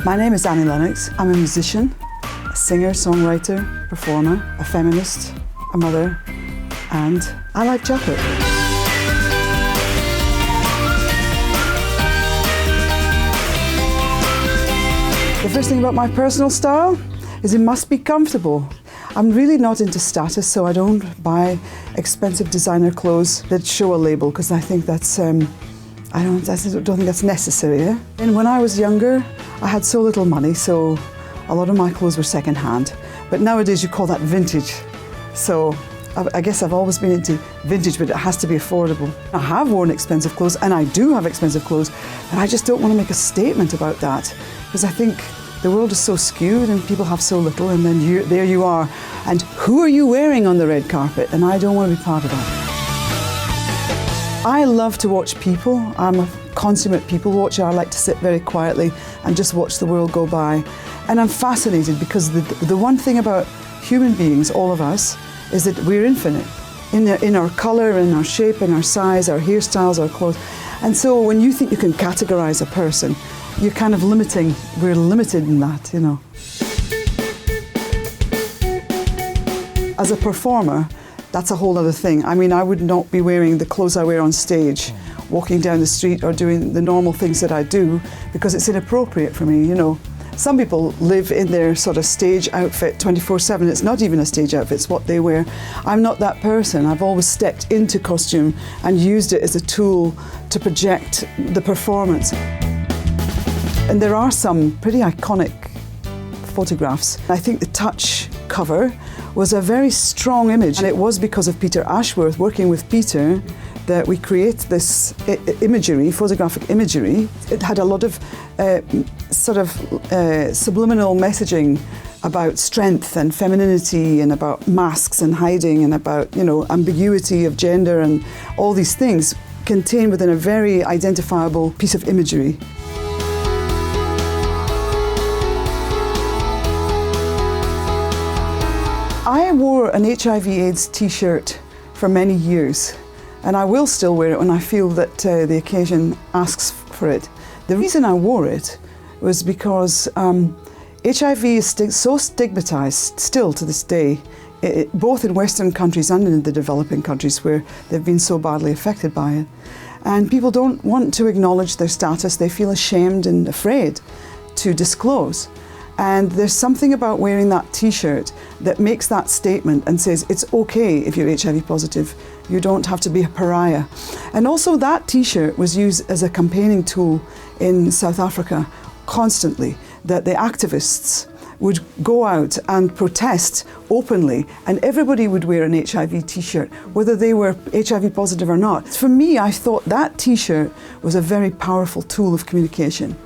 My name is Annie Lennox. I'm a musician, a singer, songwriter, performer, a feminist, a mother, and I like chocolate. The first thing about my personal style is it must be comfortable. I'm really not into status, so I don't buy expensive designer clothes that show a label, because I think that's I don't think that's necessary. Eh? And when I was younger, I had so little money, so a lot of my clothes were second-hand. But nowadays you call that vintage. So I guess I've always been into vintage, but it has to be affordable. I have worn expensive clothes, and I do have expensive clothes, and I just don't want to make a statement about that, because I think the world is so skewed and people have so little, and then there you are. And who are you wearing on the red carpet? And I don't want to be part of that. I love to watch people. I'm a consummate people watcher. I like to sit very quietly and just watch the world go by. And I'm fascinated because the one thing about human beings, all of us, is that we're infinite in our colour, in our shape, in our size, our hairstyles, our clothes. And so when you think you can categorise a person, you're kind of limiting. We're limited in that, you know. As a performer, that's a whole other thing. I mean, I would not be wearing the clothes I wear on stage, walking down the street or doing the normal things that I do, because it's inappropriate for me, you know. Some people live in their sort of stage outfit 24/7. It's not even a stage outfit, it's what they wear. I'm not that person. I've always stepped into costume and used it as a tool to project the performance. And there are some pretty iconic photographs. I think the Touch cover was a very strong image, and it was because of Peter Ashworth, working with Peter, that we create this imagery, photographic imagery. It had a lot of subliminal messaging about strength and femininity, and about masks and hiding, and about, you know, ambiguity of gender, and all these things contained within a very identifiable piece of imagery. I wore an HIV/AIDS t-shirt for many years, and I will still wear it when I feel that the occasion asks for it. The reason I wore it was because HIV is so stigmatized still to this day, both in Western countries and in the developing countries where they've been so badly affected by it. And people don't want to acknowledge their status. They feel ashamed and afraid to disclose. And there's something about wearing that t-shirt that makes that statement and says it's okay if you're HIV positive. You don't have to be a pariah. And also that t-shirt was used as a campaigning tool in South Africa constantly, that the activists would go out and protest openly, and everybody would wear an HIV t-shirt, whether they were HIV positive or not. For me, I thought that t-shirt was a very powerful tool of communication.